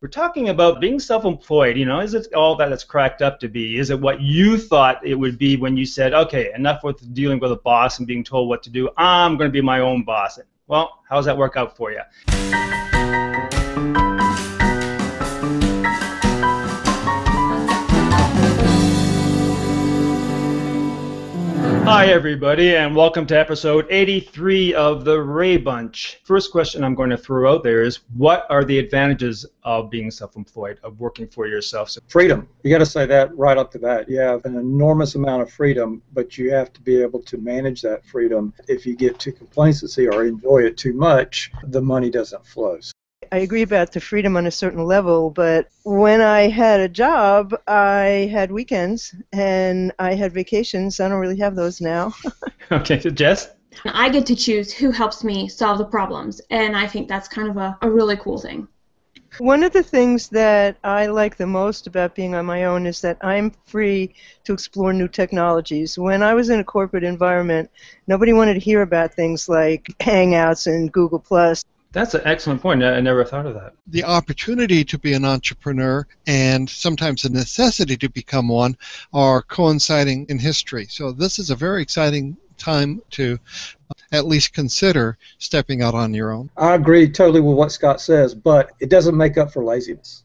We're talking about being self-employed. Is it all that it's cracked up to be? Is it what you thought it would be when you said, okay, enough with dealing with a boss and being told what to do. I'm going to be my own boss. Well, how does that work out for you? Hi, everybody, and welcome to episode 83 of the Ray Bunch. First question I'm going to throw out there is, what are the advantages of being self-employed, of working for yourself? Freedom. You got to say that right off the bat. You have an enormous amount of freedom, but you have to be able to manage that freedom. If you get too complacency or enjoy it too much, the money doesn't flow. I agree about the freedom on a certain level, but when I had a job, I had weekends and I had vacations. I don't really have those now. Okay, so Jess? I get to choose who helps me solve the problems, and I think that's kind of a really cool thing. One of the things that I like the most about being on my own is that I'm free to explore new technologies. When I was in a corporate environment, nobody wanted to hear about things like Hangouts and Google+. That's an excellent point. I never thought of that. The opportunity to be an entrepreneur and sometimes the necessity to become one are coinciding in history. So this is a very exciting time to at least consider stepping out on your own. I agree totally with what Scott says, but it doesn't make up for laziness.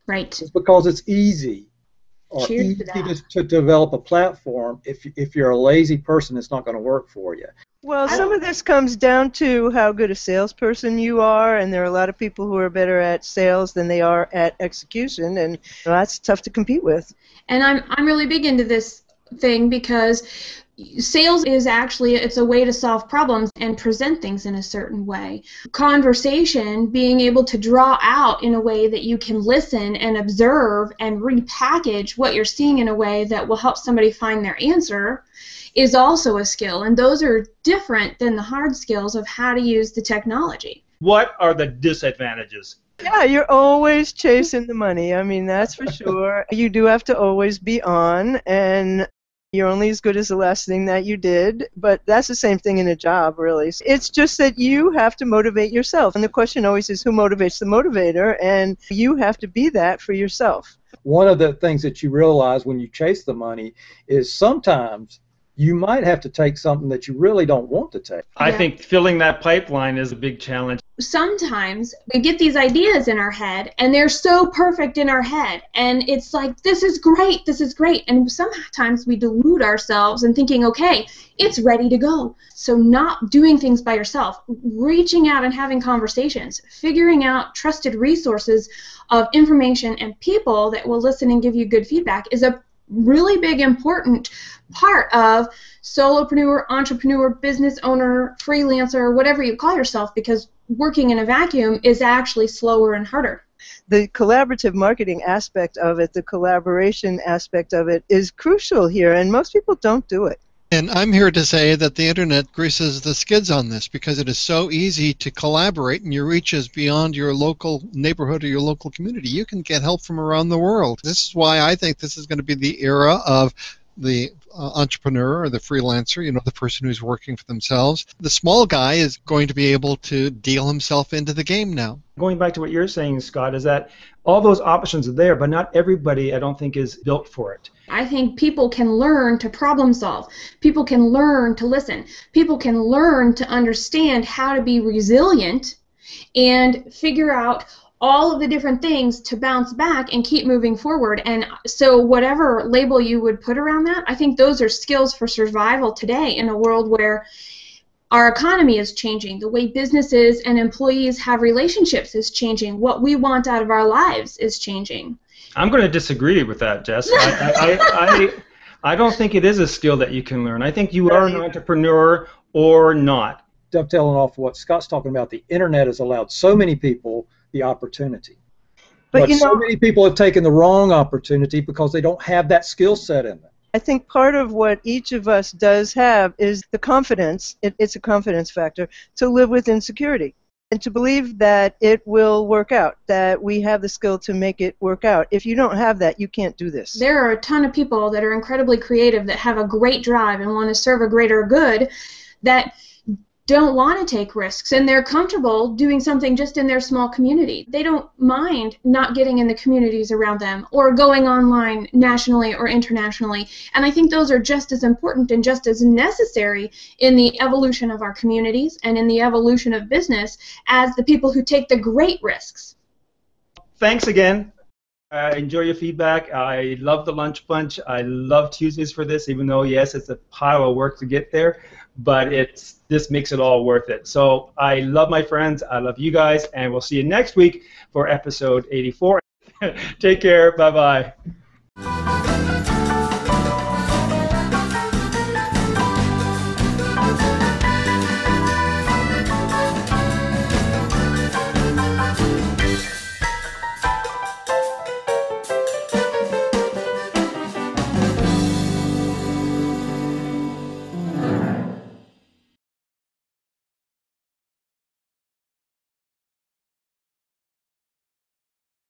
Right. It's because it's easy or Cheers easy to that. to develop a platform. If you're a lazy person, it's not going to work for you. Well, some of this comes down to how good a salesperson you are, and there are a lot of people who are better at sales than they are at execution, and that's tough to compete with. And I'm really big into this thing because sales is actually, it's a way to solve problems and present things in a certain way. Conversation, being able to draw out in a way that you can listen and observe and repackage what you're seeing in a way that will help somebody find their answer, is also a skill, and those are different than the hard skills of how to use the technology. What are the disadvantages? Yeah, you're always chasing the money. I mean, that's for sure. You do have to always be on, and you're only as good as the last thing that you did, but that's the same thing in a job, really. It's just that you have to motivate yourself, and the question always is who motivates the motivator, and you have to be that for yourself. One of the things that you realize when you chase the money is sometimes you might have to take something that you really don't want to take. I think filling that pipeline is a big challenge. Sometimes we get these ideas in our head, and they're so perfect in our head, and it's like, this is great, and sometimes we delude ourselves and thinking, okay, it's ready to go. So not doing things by yourself, reaching out and having conversations, figuring out trusted resources of information and people that will listen and give you good feedback is a really big, important part of solopreneur, entrepreneur, business owner, freelancer, whatever you call yourself, because working in a vacuum is actually slower and harder. The collaborative marketing aspect of it, the collaboration aspect of it is crucial here, and most people don't do it. And I'm here to say that the internet greases the skids on this because it is so easy to collaborate and your reach is beyond your local neighborhood or your local community. You can get help from around the world. This is why I think this is going to be the era of the entrepreneur or the freelancer, the person who's working for themselves. The small guy is going to be able to deal himself into the game now. Going back to what you're saying, Scott, is that all those options are there, but not everybody, I don't think, is built for it. I think people can learn to problem solve. People can learn to listen. People can learn to understand how to be resilient and figure out all of the different things to bounce back and keep moving forward. And so whatever label you would put around that, I think those are skills for survival today in a world where our economy is changing. The way businesses and employees have relationships is changing. What we want out of our lives is changing. I'm going to disagree with that, Jess. I don't think it is a skill that you can learn. I think you are an entrepreneur or not. Dovetailing off what Scott's talking about, the internet has allowed so many people the opportunity. But so many people have taken the wrong opportunity because they don't have that skill set in them. I think part of what each of us does have is the confidence, it's a confidence factor, to live with insecurity and to believe that it will work out, that we have the skill to make it work out. If you don't have that, you can't do this. There are a ton of people that are incredibly creative, that have a great drive and want to serve a greater good, that don't want to take risks, and they're comfortable doing something just in their small community. They don't mind not getting in the communities around them or going online nationally or internationally. And I think those are just as important and just as necessary in the evolution of our communities and in the evolution of business as the people who take the great risks. Thanks again. Enjoy your feedback. I love the lunch bunch. I love Tuesdays for this, even though, yes, it's a pile of work to get there, but this makes it all worth it. So I love my friends. I love you guys, and we'll see you next week for episode 84. Take care. Bye-bye.